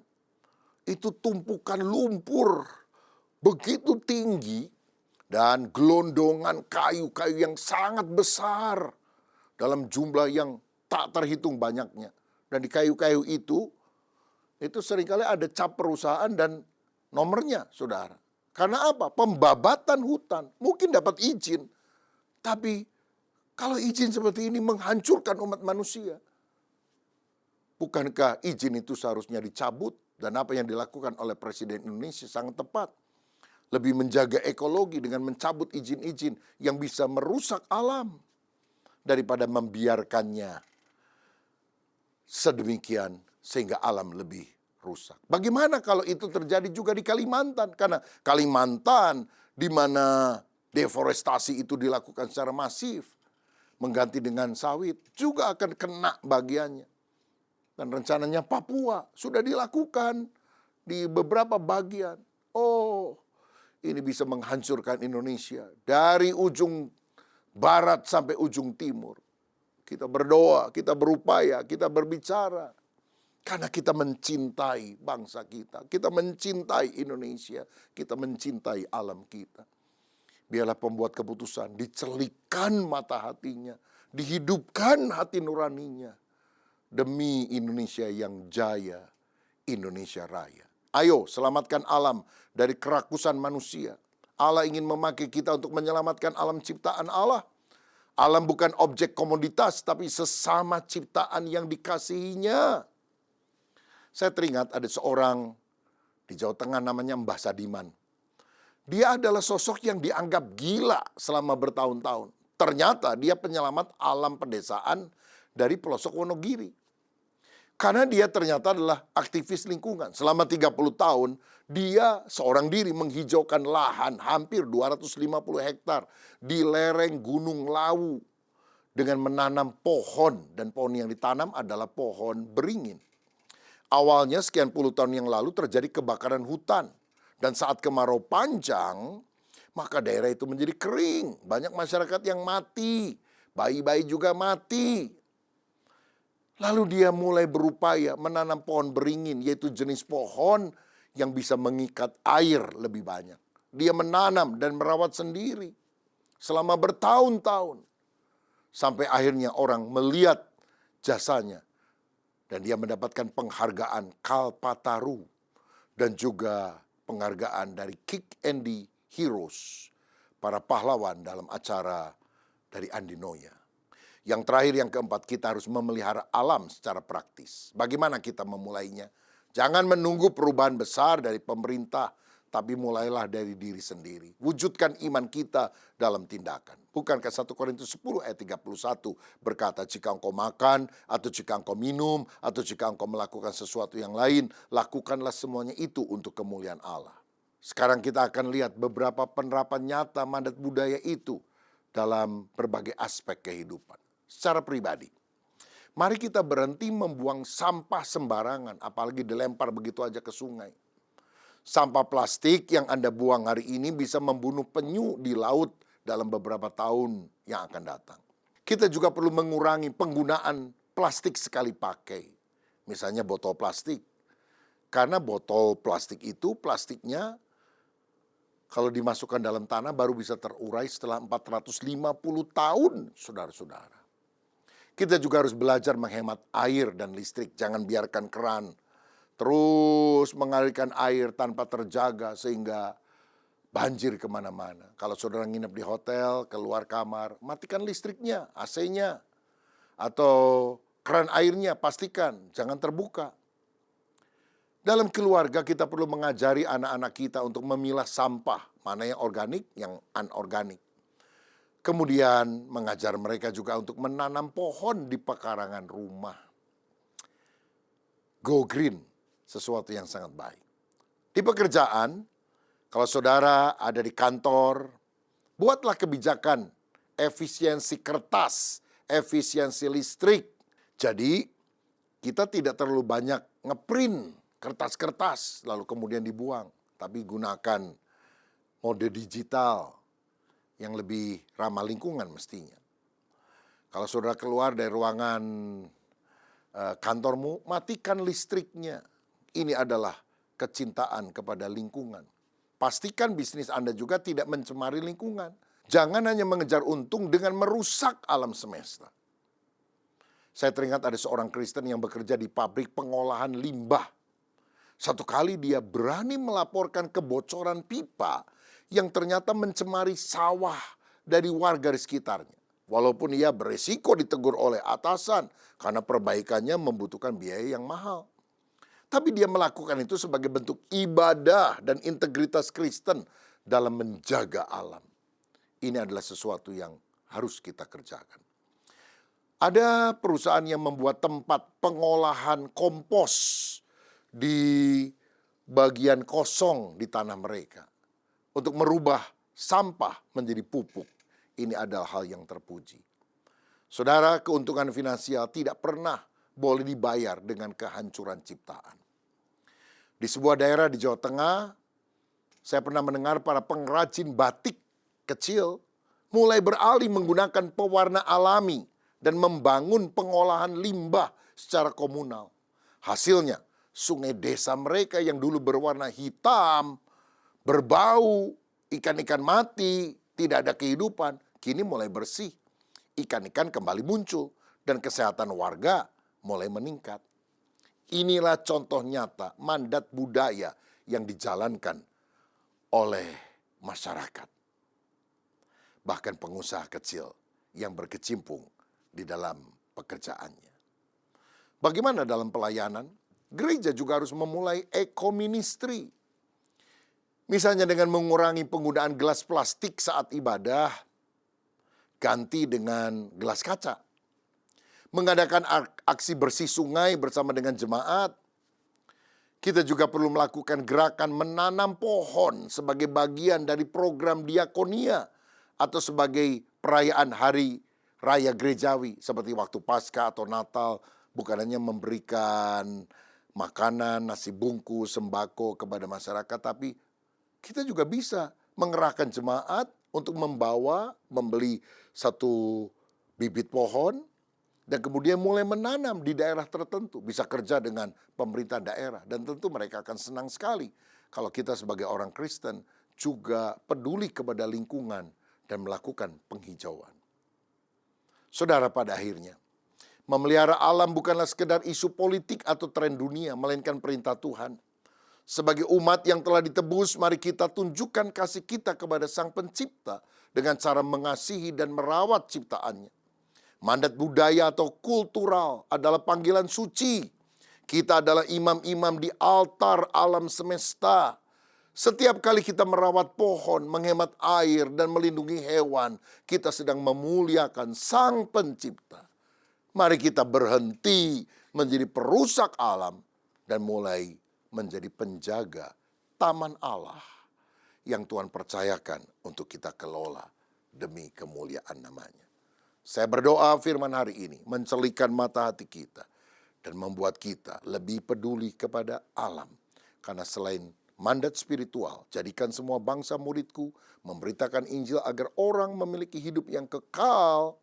itu tumpukan lumpur begitu tinggi dan gelondongan kayu-kayu yang sangat besar dalam jumlah yang tak terhitung banyaknya. Dan di kayu-kayu itu seringkali ada cap perusahaan dan nomornya, saudara. Karena apa? Pembabatan hutan. Mungkin dapat izin, tapi kalau izin seperti ini menghancurkan umat manusia, bukankah izin itu seharusnya dicabut? Dan apa yang dilakukan oleh Presiden Indonesia sangat tepat. Lebih menjaga ekologi dengan mencabut izin-izin yang bisa merusak alam daripada membiarkannya sedemikian sehingga alam lebih rusak. Bagaimana kalau itu terjadi juga di Kalimantan? Karena Kalimantan di mana deforestasi itu dilakukan secara masif, mengganti dengan sawit, juga akan kena bagiannya. Dan rencananya Papua sudah dilakukan di beberapa bagian. Oh, ini bisa menghancurkan Indonesia dari ujung barat sampai ujung timur. Kita berdoa, kita berupaya, kita berbicara. Karena kita mencintai bangsa kita. Kita mencintai Indonesia. Kita mencintai alam kita. Biarlah pembuat keputusan dicelikkan mata hatinya. Dihidupkan hati nuraninya. Demi Indonesia yang jaya, Indonesia Raya. Ayo selamatkan alam dari kerakusan manusia. Allah ingin memakai kita untuk menyelamatkan alam ciptaan Allah. Alam bukan objek komoditas, tapi sesama ciptaan yang dikasihinya. Saya teringat ada seorang di Jawa Tengah namanya Mbah Sadiman. Dia adalah sosok yang dianggap gila selama bertahun-tahun. Ternyata dia penyelamat alam pedesaan dari pelosok Wonogiri. Karena dia ternyata adalah aktivis lingkungan. Selama 30 tahun, dia seorang diri menghijaukan lahan hampir 250 hektar di lereng Gunung Lawu dengan menanam pohon. Dan pohon yang ditanam adalah pohon beringin. Awalnya sekian puluh tahun yang lalu terjadi kebakaran hutan. Dan saat kemarau panjang, maka daerah itu menjadi kering. Banyak masyarakat yang mati, bayi-bayi juga mati. Lalu dia mulai berupaya menanam pohon beringin, yaitu jenis pohon yang bisa mengikat air lebih banyak. Dia menanam dan merawat sendiri selama bertahun-tahun. Sampai akhirnya orang melihat jasanya. Dan dia mendapatkan penghargaan Kalpataru dan juga penghargaan dari Kick Andy Heroes, para pahlawan dalam acara dari Andi Noya. Yang terakhir, yang keempat, kita harus memelihara alam secara praktis. Bagaimana kita memulainya? Jangan menunggu perubahan besar dari pemerintah, tapi mulailah dari diri sendiri. Wujudkan iman kita dalam tindakan. Bukankah 1 Korintus 10 ayat 31 berkata, jika engkau makan, atau jika engkau minum, atau jika engkau melakukan sesuatu yang lain, lakukanlah semuanya itu untuk kemuliaan Allah. Sekarang kita akan lihat beberapa penerapan nyata mandat budaya itu dalam berbagai aspek kehidupan. Secara pribadi, mari kita berhenti membuang sampah sembarangan, apalagi dilempar begitu aja ke sungai. Sampah plastik yang Anda buang hari ini bisa membunuh penyu di laut dalam beberapa tahun yang akan datang. Kita juga perlu mengurangi penggunaan plastik sekali pakai. Misalnya botol plastik. Karena botol plastik itu, plastiknya kalau dimasukkan dalam tanah baru bisa terurai setelah 450 tahun, saudara-saudara. Kita juga harus belajar menghemat air dan listrik. Jangan biarkan keran terus mengalirkan air tanpa terjaga sehingga banjir kemana-mana. Kalau saudara nginep di hotel, keluar kamar, matikan listriknya, AC-nya. Atau keran airnya pastikan jangan terbuka. Dalam keluarga kita perlu mengajari anak-anak kita untuk memilah sampah, mana yang organik, yang anorganik. Kemudian mengajar mereka juga untuk menanam pohon di pekarangan rumah. Go green, sesuatu yang sangat baik. Di pekerjaan, kalau saudara ada di kantor, buatlah kebijakan efisiensi kertas, efisiensi listrik. Jadi, kita tidak terlalu banyak ngeprint kertas-kertas lalu kemudian dibuang. Tapi gunakan mode digital yang lebih ramah lingkungan mestinya. Kalau saudara keluar dari ruangan kantormu, matikan listriknya. Ini adalah kecintaan kepada lingkungan. Pastikan bisnis Anda juga tidak mencemari lingkungan. Jangan hanya mengejar untung dengan merusak alam semesta. Saya teringat ada seorang Kristen yang bekerja di pabrik pengolahan limbah. Satu kali dia berani melaporkan kebocoran pipa yang ternyata mencemari sawah dari warga di sekitarnya. Walaupun ia beresiko ditegur oleh atasan karena perbaikannya membutuhkan biaya yang mahal. Tapi dia melakukan itu sebagai bentuk ibadah dan integritas Kristen dalam menjaga alam. Ini adalah sesuatu yang harus kita kerjakan. Ada perusahaan yang membuat tempat pengolahan kompos di bagian kosong di tanah mereka untuk merubah sampah menjadi pupuk. Ini adalah hal yang terpuji. Saudara, keuntungan finansial tidak pernah boleh dibayar dengan kehancuran ciptaan. Di sebuah daerah di Jawa Tengah, saya pernah mendengar para pengrajin batik kecil mulai beralih menggunakan pewarna alami dan membangun pengolahan limbah secara komunal. Hasilnya, sungai desa mereka yang dulu berwarna hitam, berbau, ikan-ikan mati, tidak ada kehidupan, kini mulai bersih. Ikan-ikan kembali muncul dan kesehatan warga mulai meningkat. Inilah contoh nyata mandat budaya yang dijalankan oleh masyarakat. Bahkan pengusaha kecil yang berkecimpung di dalam pekerjaannya. Bagaimana dalam pelayanan? Gereja juga harus memulai ekoministri. Misalnya dengan mengurangi penggunaan gelas plastik saat ibadah, ganti dengan gelas kaca. Mengadakan aksi bersih sungai bersama dengan jemaat. Kita juga perlu melakukan gerakan menanam pohon sebagai bagian dari program diakonia atau sebagai perayaan hari raya gerejawi seperti waktu Paskah atau Natal, bukan hanya memberikan makanan, nasi bungkus, sembako kepada masyarakat, tapi kita juga bisa mengerahkan jemaat untuk membeli satu bibit pohon, dan kemudian mulai menanam di daerah tertentu. Bisa kerja dengan pemerintah daerah. Dan tentu mereka akan senang sekali kalau kita sebagai orang Kristen juga peduli kepada lingkungan dan melakukan penghijauan. Saudara, pada akhirnya, memelihara alam bukanlah sekedar isu politik atau tren dunia, melainkan perintah Tuhan. Sebagai umat yang telah ditebus, mari kita tunjukkan kasih kita kepada Sang Pencipta dengan cara mengasihi dan merawat ciptaannya. Mandat budaya atau kultural adalah panggilan suci. Kita adalah imam-imam di altar alam semesta. Setiap kali kita merawat pohon, menghemat air, dan melindungi hewan, kita sedang memuliakan Sang Pencipta. Mari kita berhenti menjadi perusak alam dan mulai menjadi penjaga taman Allah yang Tuhan percayakan untuk kita kelola demi kemuliaan namanya. Saya berdoa firman hari ini mencelikan mata hati kita dan membuat kita lebih peduli kepada alam. Karena selain mandat spiritual, jadikan semua bangsa muridku, memberitakan Injil agar orang memiliki hidup yang kekal,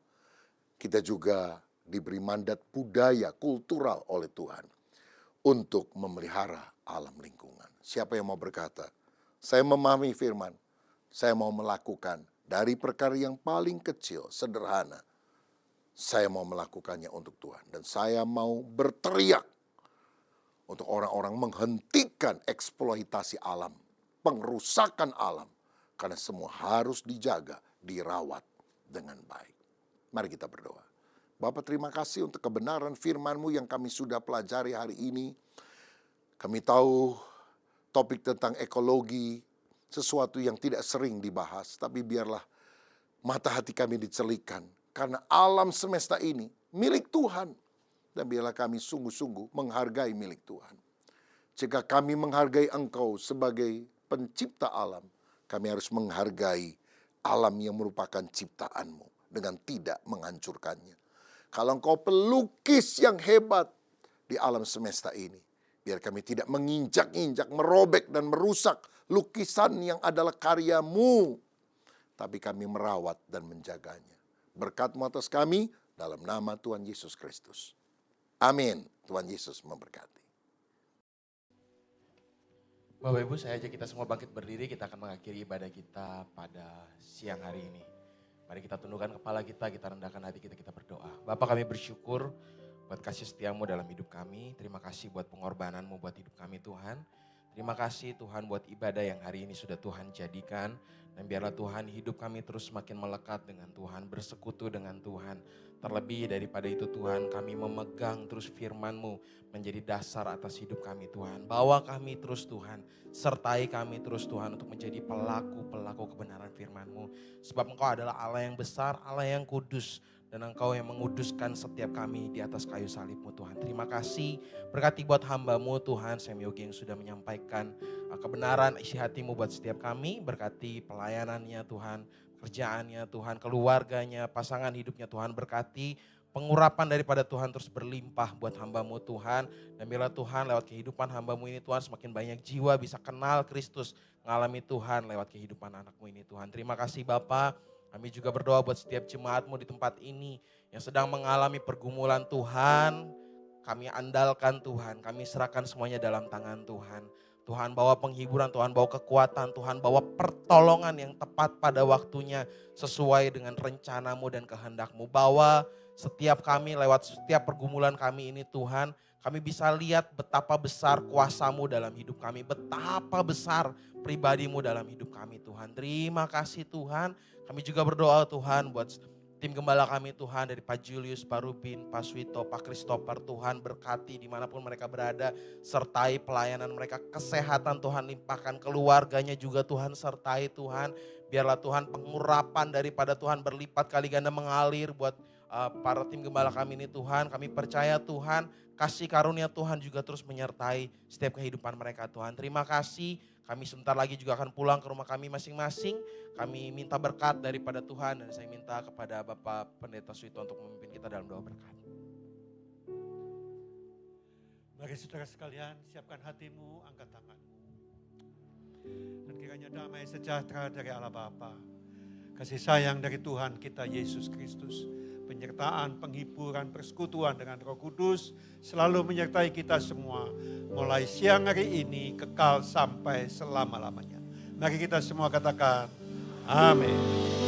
kita juga diberi mandat budaya kultural oleh Tuhan untuk memelihara alam lingkungan. Siapa yang mau berkata, saya memahami firman, saya mau melakukan dari perkara yang paling kecil, sederhana, saya mau melakukannya untuk Tuhan. Dan saya mau berteriak untuk orang-orang menghentikan eksploitasi alam, pengrusakan alam. Karena semua harus dijaga, dirawat dengan baik. Mari kita berdoa. Bapa, terima kasih untuk kebenaran firman-Mu yang kami sudah pelajari hari ini. Kami tahu topik tentang ekologi, sesuatu yang tidak sering dibahas. Tapi biarlah mata hati kami dicelikan. Karena alam semesta ini milik Tuhan. Dan biarlah kami sungguh-sungguh menghargai milik Tuhan. Jika kami menghargai Engkau sebagai pencipta alam, kami harus menghargai alam yang merupakan ciptaan-Mu dengan tidak menghancurkannya. Kalau Engkau pelukis yang hebat di alam semesta ini, biar kami tidak menginjak-injak, merobek dan merusak lukisan yang adalah karya-Mu. Tapi kami merawat dan menjaganya. Berkat-Mu atas kami dalam nama Tuhan Yesus Kristus. Amin. Tuhan Yesus memberkati. Bapak Ibu, saya ajak kita semua bangkit berdiri, kita akan mengakhiri ibadah kita pada siang hari ini. Mari kita tundukkan kepala kita rendahkan hati kita berdoa. Bapak, kami bersyukur buat kasih setiamu dalam hidup kami. Terima kasih buat pengorbananmu buat hidup kami Tuhan. Terima kasih Tuhan buat ibadah yang hari ini sudah Tuhan jadikan. Dan biarlah Tuhan hidup kami terus semakin melekat dengan Tuhan, bersekutu dengan Tuhan. Terlebih daripada itu Tuhan, kami memegang terus firman-Mu menjadi dasar atas hidup kami Tuhan. Bawa kami terus Tuhan, sertai kami terus Tuhan untuk menjadi pelaku-pelaku kebenaran firman-Mu. Sebab Engkau adalah Allah yang besar, Allah yang kudus. Dan Engkau yang menguduskan setiap kami di atas kayu salib-Mu Tuhan. Terima kasih, berkati buat hamba-Mu Tuhan, Sam Yogi yang sudah menyampaikan kebenaran isi hati-Mu buat setiap kami. Berkati pelayanannya Tuhan, kerjaannya Tuhan, keluarganya, pasangan hidupnya Tuhan. Berkati pengurapan daripada Tuhan terus berlimpah buat hamba-Mu Tuhan. Dan biarlah Tuhan lewat kehidupan hamba-Mu ini Tuhan semakin banyak jiwa bisa kenal Kristus. Mengalami Tuhan lewat kehidupan anak-Mu ini Tuhan. Terima kasih Bapa. Kami juga berdoa buat setiap jemaat-Mu di tempat ini yang sedang mengalami pergumulan Tuhan. Kami andalkan Tuhan, kami serahkan semuanya dalam tangan Tuhan. Tuhan bawa penghiburan, Tuhan bawa kekuatan, Tuhan bawa pertolongan yang tepat pada waktunya sesuai dengan rencana-Mu dan kehendak-Mu. Bawa setiap kami lewat setiap pergumulan kami ini Tuhan, kami bisa lihat betapa besar kuasa-Mu dalam hidup kami, betapa besar pribadi-Mu dalam hidup kami Tuhan. Terima kasih Tuhan, kami juga berdoa Tuhan buat tim gembala kami Tuhan, dari Pak Julius, Pak Rupin, Pak Swito, Pak Christopher, Tuhan berkati dimanapun mereka berada, sertai pelayanan mereka, kesehatan Tuhan limpahkan, keluarganya juga Tuhan sertai Tuhan, biarlah Tuhan pengurapan daripada Tuhan berlipat kali ganda mengalir buat para tim gembala kami ini Tuhan. Kami percaya Tuhan, kasih karunia Tuhan juga terus menyertai setiap kehidupan mereka Tuhan. Terima kasih. Kami sebentar lagi juga akan pulang ke rumah kami masing-masing. Kami minta berkat daripada Tuhan dan saya minta kepada Bapak Pendeta Suito untuk memimpin kita dalam doa berkat. Mari saudara sekalian, siapkan hatimu, angkat tanganmu. Dan kiranya damai sejahtera dari Allah Bapa, kasih sayang dari Tuhan kita Yesus Kristus, penyertaan, penghiburan, persekutuan dengan Roh Kudus selalu menyertai kita semua, mulai siang hari ini kekal sampai selama-lamanya. Mari kita semua katakan, amin.